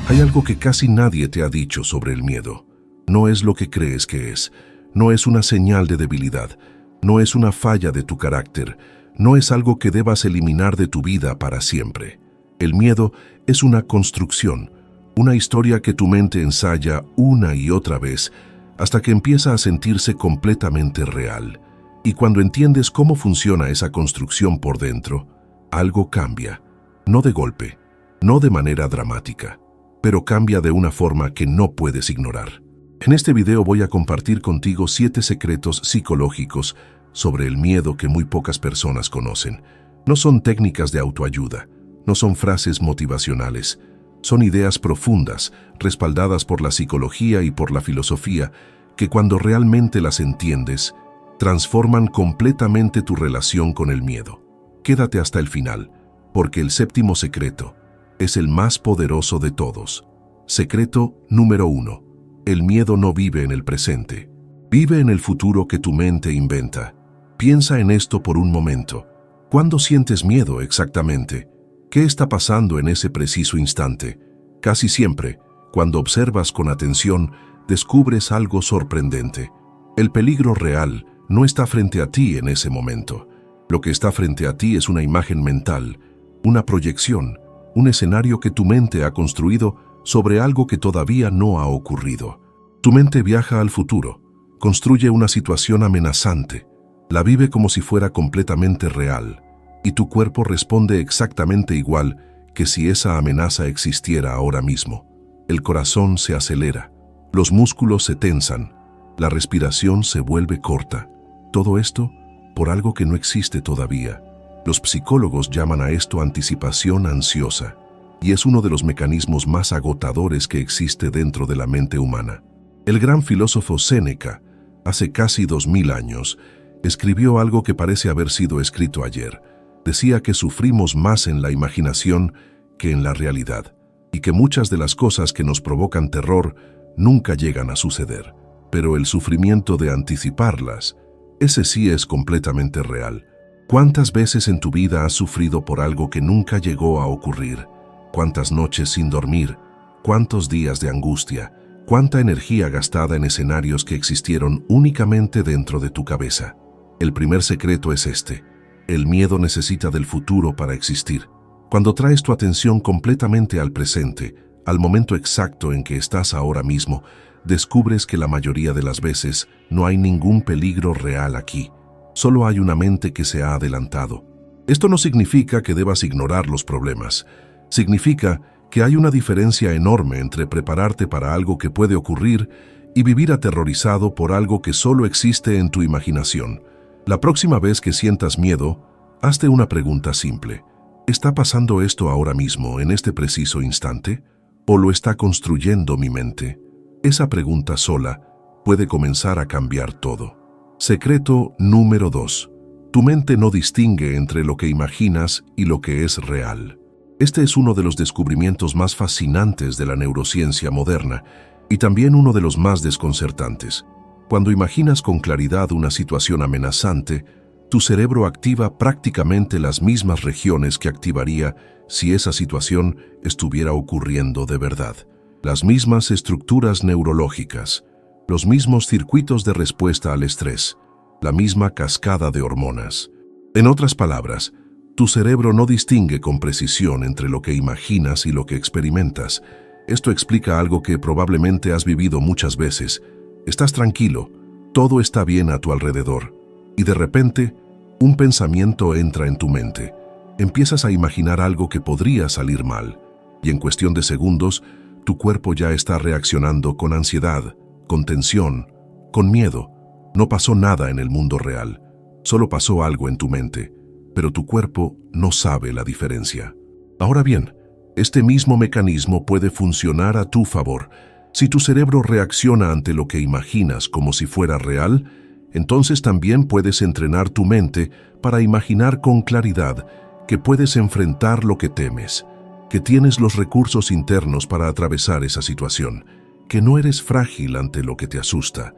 Hay algo que casi nadie te ha dicho sobre el miedo. No es lo que crees que es. No es una señal de debilidad. No es una falla de tu carácter. No es algo que debas eliminar de tu vida para siempre. El miedo es una construcción, una historia que tu mente ensaya una y otra vez hasta que empieza a sentirse completamente real. Y cuando entiendes cómo funciona esa construcción por dentro, algo cambia. No de golpe, no de manera dramática, pero cambia de una forma que no puedes ignorar. En este video voy a compartir contigo 7 secretos psicológicos sobre el miedo que muy pocas personas conocen. No son técnicas de autoayuda, no son frases motivacionales, son ideas profundas, respaldadas por la psicología y por la filosofía, que cuando realmente las entiendes, transforman completamente tu relación con el miedo. Quédate hasta el final, porque el 7º secreto es el más poderoso de todos. Secreto número 1. El miedo no vive en el presente. Vive en el futuro que tu mente inventa. Piensa en esto por un momento. ¿Cuándo sientes miedo exactamente? ¿Qué está pasando en ese preciso instante? Casi siempre, cuando observas con atención, descubres algo sorprendente. El peligro real no está frente a ti en ese momento. Lo que está frente a ti es una imagen mental, una proyección, un escenario que tu mente ha construido sobre algo que todavía no ha ocurrido. Tu mente viaja al futuro, construye una situación amenazante, la vive como si fuera completamente real, y tu cuerpo responde exactamente igual que si esa amenaza existiera ahora mismo. El corazón se acelera, los músculos se tensan, la respiración se vuelve corta. Todo esto por algo que no existe todavía. Los psicólogos llaman a esto anticipación ansiosa, y es uno de los mecanismos más agotadores que existe dentro de la mente humana. El gran filósofo Séneca, hace casi 2000 años, escribió algo que parece haber sido escrito ayer. Decía que sufrimos más en la imaginación que en la realidad, y que muchas de las cosas que nos provocan terror nunca llegan a suceder. Pero el sufrimiento de anticiparlas, ese sí es completamente real. ¿Cuántas veces en tu vida has sufrido por algo que nunca llegó a ocurrir? ¿Cuántas noches sin dormir? ¿Cuántos días de angustia? ¿Cuánta energía gastada en escenarios que existieron únicamente dentro de tu cabeza? El primer secreto es este. El miedo necesita del futuro para existir. Cuando traes tu atención completamente al presente, al momento exacto en que estás ahora mismo, descubres que la mayoría de las veces no hay ningún peligro real aquí. Solo hay una mente que se ha adelantado. Esto no significa que debas ignorar los problemas. Significa que hay una diferencia enorme entre prepararte para algo que puede ocurrir y vivir aterrorizado por algo que solo existe en tu imaginación. La próxima vez que sientas miedo, hazte una pregunta simple. ¿Está pasando esto ahora mismo, en este preciso instante? ¿O lo está construyendo mi mente? Esa pregunta sola puede comenzar a cambiar todo. Secreto número 2. Tu mente no distingue entre lo que imaginas y lo que es real. Este es uno de los descubrimientos más fascinantes de la neurociencia moderna y también uno de los más desconcertantes. Cuando imaginas con claridad una situación amenazante, tu cerebro activa prácticamente las mismas regiones que activaría si esa situación estuviera ocurriendo de verdad. Las mismas estructuras neurológicas, los mismos circuitos de respuesta al estrés, la misma cascada de hormonas. En otras palabras, tu cerebro no distingue con precisión entre lo que imaginas y lo que experimentas. Esto explica algo que probablemente has vivido muchas veces. Estás tranquilo, todo está bien a tu alrededor, y de repente, un pensamiento entra en tu mente. Empiezas a imaginar algo que podría salir mal, y en cuestión de segundos, tu cuerpo ya está reaccionando con ansiedad, con tensión, con miedo. No pasó nada en el mundo real, solo pasó algo en tu mente, pero tu cuerpo no sabe la diferencia. Ahora bien, este mismo mecanismo puede funcionar a tu favor. Si tu cerebro reacciona ante lo que imaginas como si fuera real, entonces también puedes entrenar tu mente para imaginar con claridad que puedes enfrentar lo que temes, que tienes los recursos internos para atravesar esa situación, que no eres frágil ante lo que te asusta.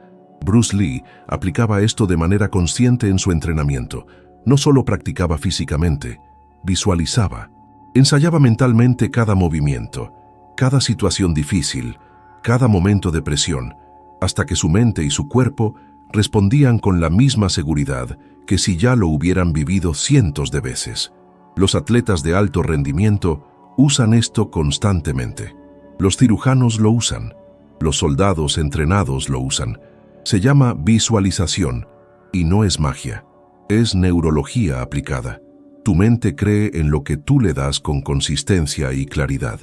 Bruce Lee aplicaba esto de manera consciente en su entrenamiento. No solo practicaba físicamente, visualizaba. Ensayaba mentalmente cada movimiento, cada situación difícil, cada momento de presión, hasta que su mente y su cuerpo respondían con la misma seguridad que si ya lo hubieran vivido cientos de veces. Los atletas de alto rendimiento usan esto constantemente. Los cirujanos lo usan. Los soldados entrenados lo usan. Se llama visualización y no es magia. Es neurología aplicada. Tu mente cree en lo que tú le das con consistencia y claridad.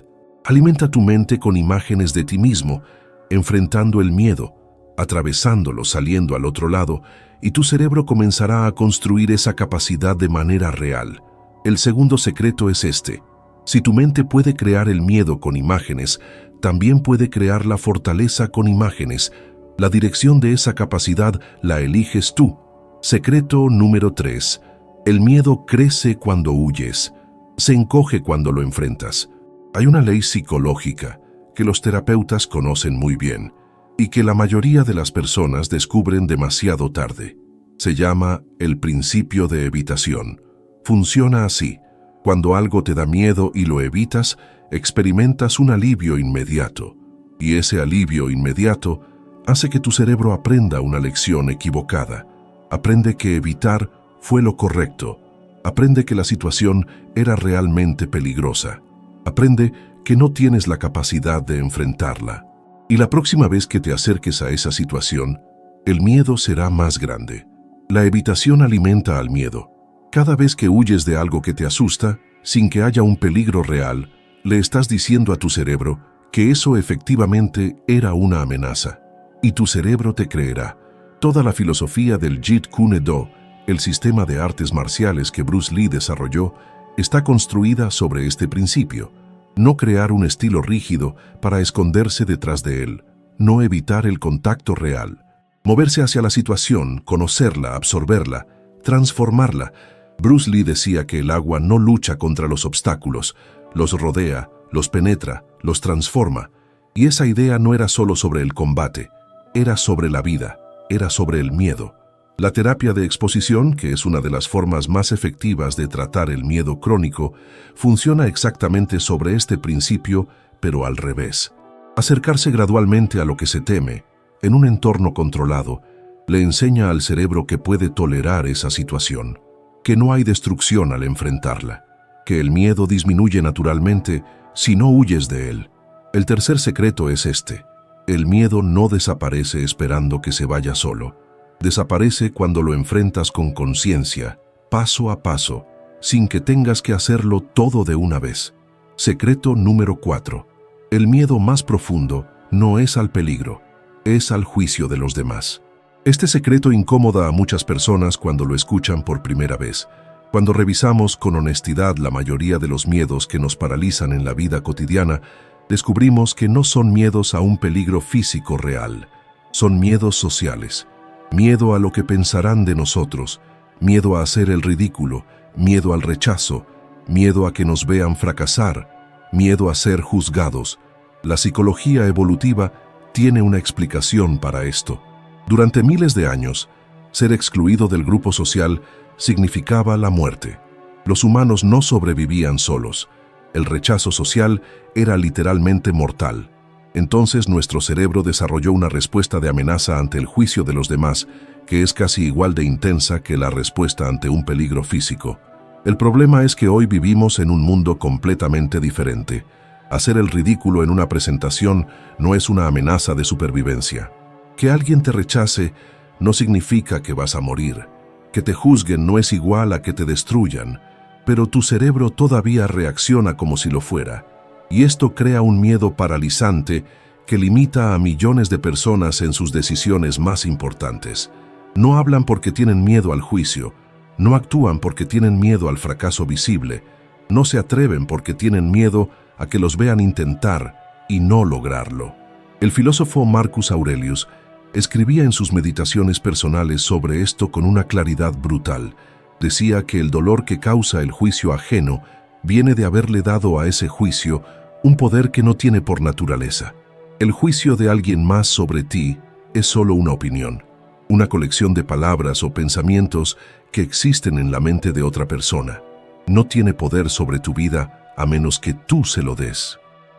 Alimenta tu mente con imágenes de ti mismo, enfrentando el miedo, atravesándolo, saliendo al otro lado, y tu cerebro comenzará a construir esa capacidad de manera real. El segundo secreto es este. Si tu mente puede crear el miedo con imágenes, también puede crear la fortaleza con imágenes. La dirección de esa capacidad la eliges tú. Secreto número 3. El miedo crece cuando huyes. Se encoge cuando lo enfrentas. Hay una ley psicológica que los terapeutas conocen muy bien y que la mayoría de las personas descubren demasiado tarde. Se llama el principio de evitación. Funciona así. Cuando algo te da miedo y lo evitas, experimentas un alivio inmediato. Y ese alivio inmediato hace que tu cerebro aprenda una lección equivocada. Aprende que evitar fue lo correcto. Aprende que la situación era realmente peligrosa. Aprende que no tienes la capacidad de enfrentarla. Y la próxima vez que te acerques a esa situación, el miedo será más grande. La evitación alimenta al miedo. Cada vez que huyes de algo que te asusta, sin que haya un peligro real, le estás diciendo a tu cerebro que eso efectivamente era una amenaza. Y tu cerebro te creerá. Toda la filosofía del Jeet Kune Do, el sistema de artes marciales que Bruce Lee desarrolló, está construida sobre este principio. No crear un estilo rígido para esconderse detrás de él. No evitar el contacto real. Moverse hacia la situación, conocerla, absorberla, transformarla. Bruce Lee decía que el agua no lucha contra los obstáculos, los rodea, los penetra, los transforma. Y esa idea no era solo sobre el combate, era sobre la vida, era sobre el miedo. La terapia de exposición, que es una de las formas más efectivas de tratar el miedo crónico, funciona exactamente sobre este principio, pero al revés. Acercarse gradualmente a lo que se teme, en un entorno controlado, le enseña al cerebro que puede tolerar esa situación, que no hay destrucción al enfrentarla, que el miedo disminuye naturalmente si no huyes de él. El tercer secreto es este. El miedo no desaparece esperando que se vaya solo. Desaparece cuando lo enfrentas con conciencia, paso a paso, sin que tengas que hacerlo todo de una vez. Secreto número 4. El miedo más profundo no es al peligro, es al juicio de los demás. Este secreto incomoda a muchas personas cuando lo escuchan por primera vez. Cuando revisamos con honestidad la mayoría de los miedos que nos paralizan en la vida cotidiana, descubrimos que no son miedos a un peligro físico real, son miedos sociales. Miedo a lo que pensarán de nosotros, miedo a hacer el ridículo, miedo al rechazo, miedo a que nos vean fracasar, miedo a ser juzgados. La psicología evolutiva tiene una explicación para esto. Durante miles de años, ser excluido del grupo social significaba la muerte. Los humanos no sobrevivían solos. El rechazo social era literalmente mortal. Entonces nuestro cerebro desarrolló una respuesta de amenaza ante el juicio de los demás, que es casi igual de intensa que la respuesta ante un peligro físico. El problema es que hoy vivimos en un mundo completamente diferente. Hacer el ridículo en una presentación no es una amenaza de supervivencia. Que alguien te rechace no significa que vas a morir. Que te juzguen no es igual a que te destruyan, pero tu cerebro todavía reacciona como si lo fuera. Y esto crea un miedo paralizante que limita a millones de personas en sus decisiones más importantes. No hablan porque tienen miedo al juicio, no actúan porque tienen miedo al fracaso visible, no se atreven porque tienen miedo a que los vean intentar y no lograrlo. El filósofo Marcus Aurelius escribía en sus meditaciones personales sobre esto con una claridad brutal. Decía que el dolor que causa el juicio ajeno viene de haberle dado a ese juicio un poder que no tiene por naturaleza. El juicio de alguien más sobre ti es solo una opinión, una colección de palabras o pensamientos que existen en la mente de otra persona. No tiene poder sobre tu vida a menos que tú se lo des.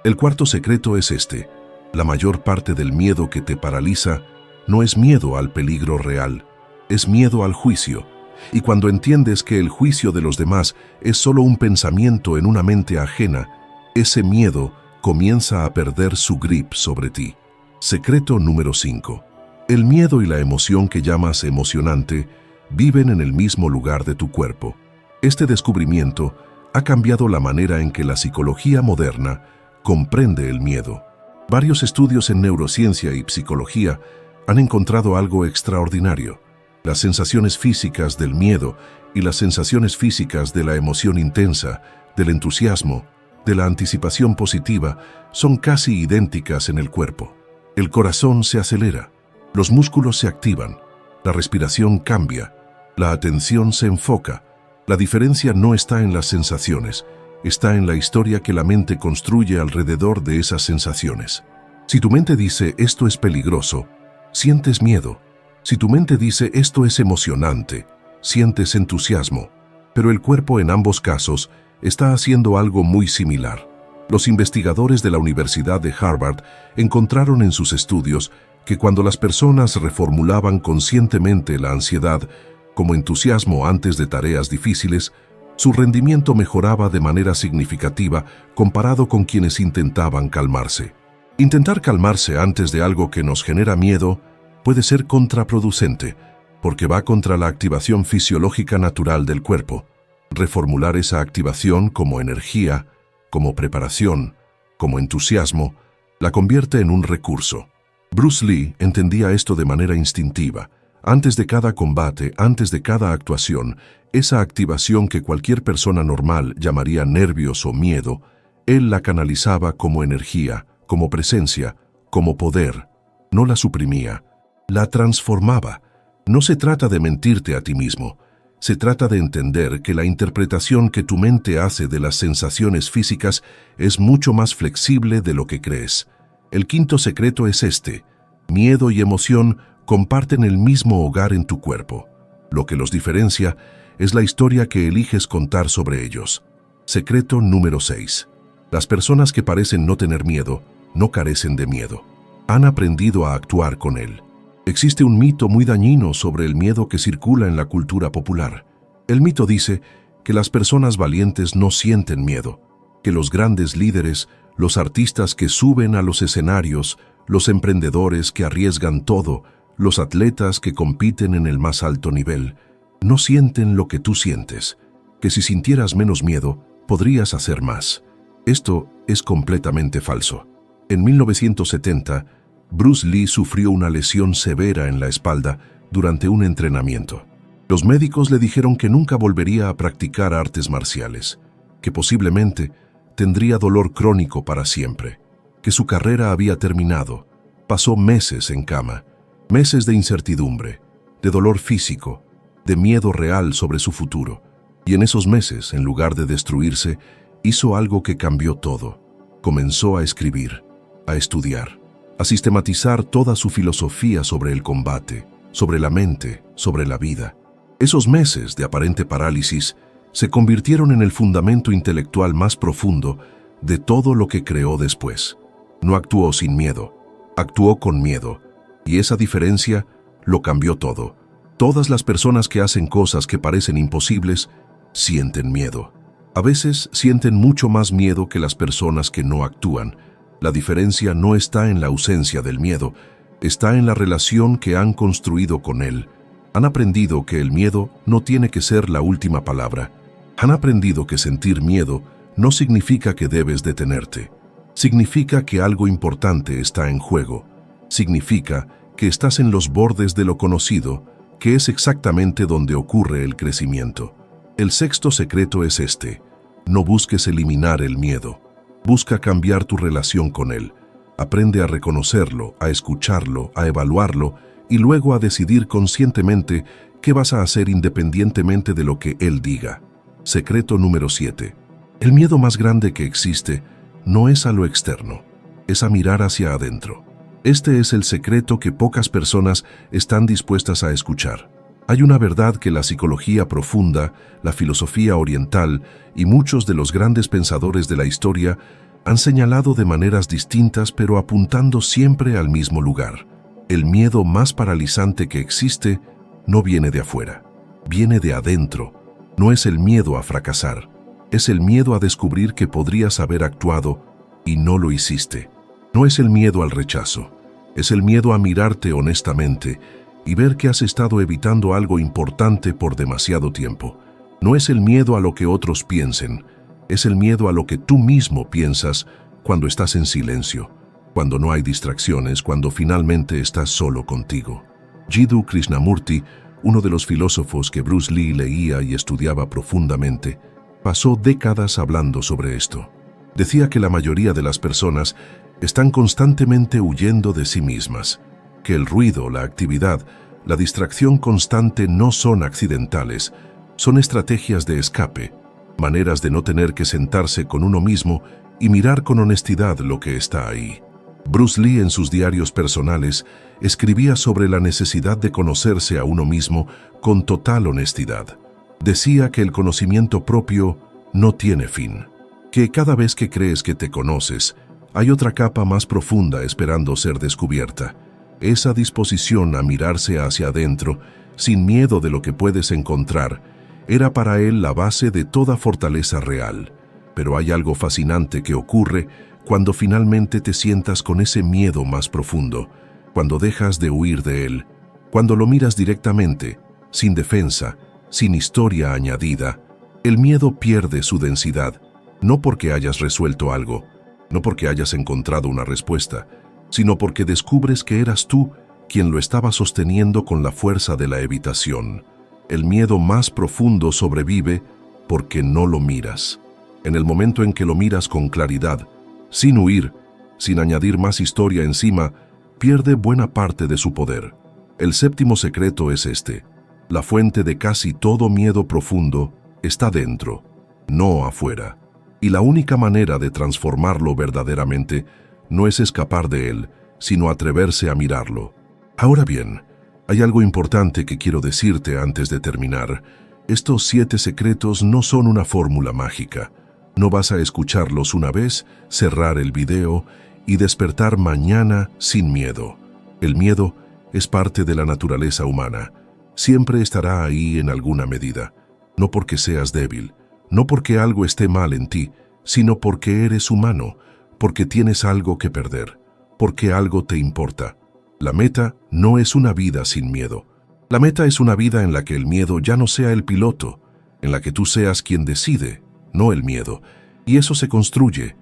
El cuarto secreto es este: la mayor parte del miedo que te paraliza no es miedo al peligro real, es miedo al juicio. Y cuando entiendes que el juicio de los demás es solo un pensamiento en una mente ajena, ese miedo comienza a perder su grip sobre ti. Secreto número 5. El miedo y la emoción que llamas emocionante viven en el mismo lugar de tu cuerpo. Este descubrimiento ha cambiado la manera en que la psicología moderna comprende el miedo. Varios estudios en neurociencia y psicología han encontrado algo extraordinario. Las sensaciones físicas del miedo y las sensaciones físicas de la emoción intensa, del entusiasmo, de la anticipación positiva, son casi idénticas en el cuerpo. El corazón se acelera, los músculos se activan, la respiración cambia, la atención se enfoca. La diferencia no está en las sensaciones, está en la historia que la mente construye alrededor de esas sensaciones. Si tu mente dice esto es peligroso, sientes miedo. Si tu mente dice esto es emocionante, sientes entusiasmo. Pero el cuerpo en ambos casos está haciendo algo muy similar. Los investigadores de la Universidad de Harvard encontraron en sus estudios que cuando las personas reformulaban conscientemente la ansiedad como entusiasmo antes de tareas difíciles, su rendimiento mejoraba de manera significativa comparado con quienes intentaban calmarse. Intentar calmarse antes de algo que nos genera miedo puede ser contraproducente, porque va contra la activación fisiológica natural del cuerpo. Reformular esa activación como energía, como preparación, como entusiasmo, la convierte en un recurso. Bruce Lee entendía esto de manera instintiva. Antes de cada combate, antes de cada actuación, esa activación que cualquier persona normal llamaría nervios o miedo, él la canalizaba como energía, como presencia, como poder. No la suprimía, la transformaba. No se trata de mentirte a ti mismo. Se trata de entender que la interpretación que tu mente hace de las sensaciones físicas es mucho más flexible de lo que crees. El quinto secreto es este: miedo y emoción comparten el mismo hogar en tu cuerpo. Lo que los diferencia es la historia que eliges contar sobre ellos. Secreto número 6. Las personas que parecen no tener miedo, no carecen de miedo. Han aprendido a actuar con él. Existe un mito muy dañino sobre el miedo que circula en la cultura popular. El mito dice que las personas valientes no sienten miedo, que los grandes líderes, los artistas que suben a los escenarios, los emprendedores que arriesgan todo, los atletas que compiten en el más alto nivel, no sienten lo que tú sientes, que si sintieras menos miedo, podrías hacer más. Esto es completamente falso. En 1970, Bruce Lee sufrió una lesión severa en la espalda durante un entrenamiento. Los médicos le dijeron que nunca volvería a practicar artes marciales, que posiblemente tendría dolor crónico para siempre, que su carrera había terminado. Pasó meses en cama, meses de incertidumbre, de dolor físico, de miedo real sobre su futuro. Y en esos meses, en lugar de destruirse, hizo algo que cambió todo. Comenzó a escribir, a estudiar, a sistematizar toda su filosofía sobre el combate, sobre la mente, sobre la vida. Esos meses de aparente parálisis se convirtieron en el fundamento intelectual más profundo de todo lo que creó después. No actuó sin miedo, actuó con miedo, y esa diferencia lo cambió todo. Todas las personas que hacen cosas que parecen imposibles sienten miedo. A veces sienten mucho más miedo que las personas que no actúan. La diferencia no está en la ausencia del miedo, está en la relación que han construido con él. Han aprendido que el miedo no tiene que ser la última palabra. Han aprendido que sentir miedo no significa que debes detenerte. Significa que algo importante está en juego. Significa que estás en los bordes de lo conocido, que es exactamente donde ocurre el crecimiento. El sexto secreto es este: no busques eliminar el miedo. Busca cambiar tu relación con él. Aprende a reconocerlo, a escucharlo, a evaluarlo y luego a decidir conscientemente qué vas a hacer independientemente de lo que él diga. Secreto número 7. El miedo más grande que existe no es a lo externo, es a mirar hacia adentro. Este es el secreto que pocas personas están dispuestas a escuchar. Hay una verdad que la psicología profunda, la filosofía oriental y muchos de los grandes pensadores de la historia Han señalado de maneras distintas pero apuntando siempre al mismo lugar. El miedo más paralizante que existe no viene de afuera, viene de adentro. No es el miedo a fracasar, es el miedo a descubrir que podrías haber actuado y no lo hiciste. No es el miedo al rechazo, es el miedo a mirarte honestamente y ver que has estado evitando algo importante por demasiado tiempo. No es el miedo a lo que otros piensen, es el miedo a lo que tú mismo piensas cuando estás en silencio, cuando no hay distracciones, cuando finalmente estás solo contigo. Jiddu Krishnamurti, uno de los filósofos que Bruce Lee leía y estudiaba profundamente, pasó décadas hablando sobre esto. Decía que la mayoría de las personas están constantemente huyendo de sí mismas, que el ruido, la actividad, la distracción constante no son accidentales, son estrategias de escape, maneras de no tener que sentarse con uno mismo y mirar con honestidad lo que está ahí. Bruce Lee en sus diarios personales escribía sobre la necesidad de conocerse a uno mismo con total honestidad. Decía que el conocimiento propio no tiene fin, que cada vez que crees que te conoces, hay otra capa más profunda esperando ser descubierta. Esa disposición a mirarse hacia adentro, sin miedo de lo que puedes encontrar, era para él la base de toda fortaleza real. Pero hay algo fascinante que ocurre cuando finalmente te sientas con ese miedo más profundo, cuando dejas de huir de él, cuando lo miras directamente, sin defensa, sin historia añadida. El miedo pierde su densidad, no porque hayas resuelto algo, no porque hayas encontrado una respuesta, sino porque descubres que eras tú quien lo estaba sosteniendo con la fuerza de la evitación. El miedo más profundo sobrevive porque no lo miras. En el momento en que lo miras con claridad, sin huir, sin añadir más historia encima, pierde buena parte de su poder. El séptimo secreto es este: la fuente de casi todo miedo profundo está dentro, no afuera. Y la única manera de transformarlo verdaderamente no es escapar de él, sino atreverse a mirarlo. Ahora bien, hay algo importante que quiero decirte antes de terminar. Estos 7 secretos no son una fórmula mágica. No vas a escucharlos una vez, cerrar el video y despertar mañana sin miedo. El miedo es parte de la naturaleza humana. Siempre estará ahí en alguna medida. No porque seas débil, no porque algo esté mal en ti, sino porque eres humano, porque tienes algo que perder, porque algo te importa. La meta no es una vida sin miedo. La meta es una vida en la que el miedo ya no sea el piloto, en la que tú seas quien decide, no el miedo. Y eso se construye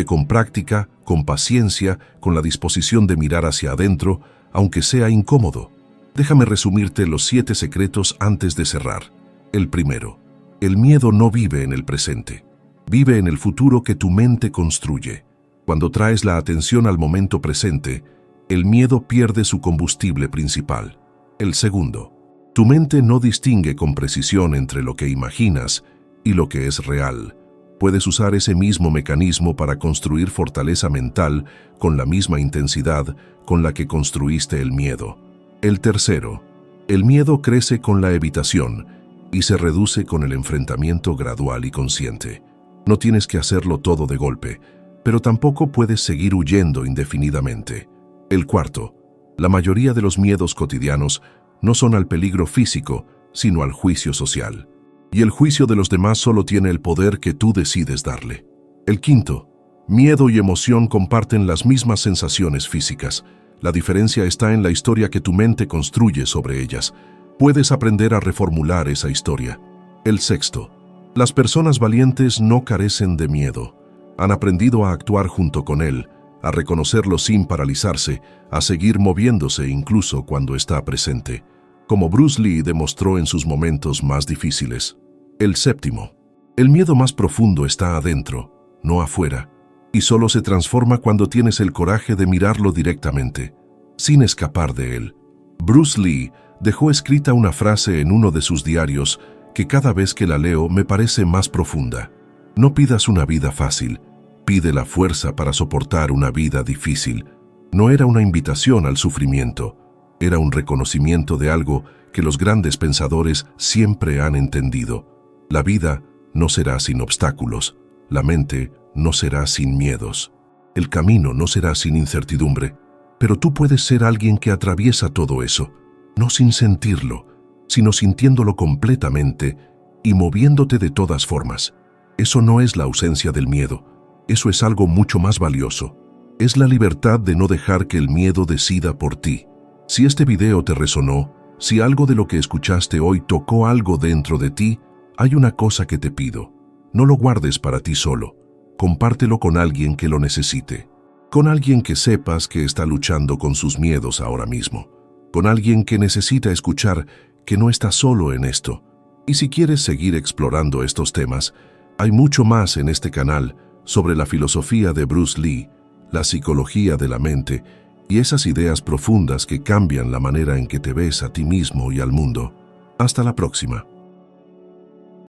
con práctica, con paciencia, con la disposición de mirar hacia adentro, aunque sea incómodo. Déjame resumirte los 7 secretos antes de cerrar. El primero: el miedo no vive en el presente, vive en el futuro que tu mente construye. Cuando traes la atención al momento presente, el miedo pierde su combustible principal. El segundo: tu mente no distingue con precisión entre lo que imaginas y lo que es real. Puedes usar ese mismo mecanismo para construir fortaleza mental con la misma intensidad con la que construiste el miedo. El tercero: el miedo crece con la evitación y se reduce con el enfrentamiento gradual y consciente. No tienes que hacerlo todo de golpe, pero tampoco puedes seguir huyendo indefinidamente. El cuarto: la mayoría de los miedos cotidianos no son al peligro físico, sino al juicio social. Y el juicio de los demás solo tiene el poder que tú decides darle. El quinto: miedo y emoción comparten las mismas sensaciones físicas. La diferencia está en la historia que tu mente construye sobre ellas. Puedes aprender a reformular esa historia. El sexto: las personas valientes no carecen de miedo. Han aprendido a actuar junto con él, a reconocerlo sin paralizarse, a seguir moviéndose incluso cuando está presente, como Bruce Lee demostró en sus momentos más difíciles. El séptimo: el miedo más profundo está adentro, no afuera, y solo se transforma cuando tienes el coraje de mirarlo directamente, sin escapar de él. Bruce Lee dejó escrita una frase en uno de sus diarios que cada vez que la leo me parece más profunda. No pidas una vida fácil, pide la fuerza para soportar una vida difícil. No era una invitación al sufrimiento, era un reconocimiento de algo que los grandes pensadores siempre han entendido. La vida no será sin obstáculos, La mente no será sin miedos. El camino no será sin incertidumbre. Pero tú puedes ser alguien que atraviesa todo eso, no sin sentirlo, sino sintiéndolo completamente y moviéndote de todas formas. Eso no es la ausencia del miedo. Eso es algo mucho más valioso. Es la libertad de no dejar que el miedo decida por ti. Si este video te resonó, si algo de lo que escuchaste hoy tocó algo dentro de ti, hay una cosa que te pido. No lo guardes para ti solo. Compártelo con alguien que lo necesite. Con alguien que sepas que está luchando con sus miedos ahora mismo. Con alguien que necesita escuchar que no está solo en esto. Y si quieres seguir explorando estos temas, hay mucho más en este canal sobre la filosofía de Bruce Lee, la psicología de la mente y esas ideas profundas que cambian la manera en que te ves a ti mismo y al mundo. Hasta la próxima.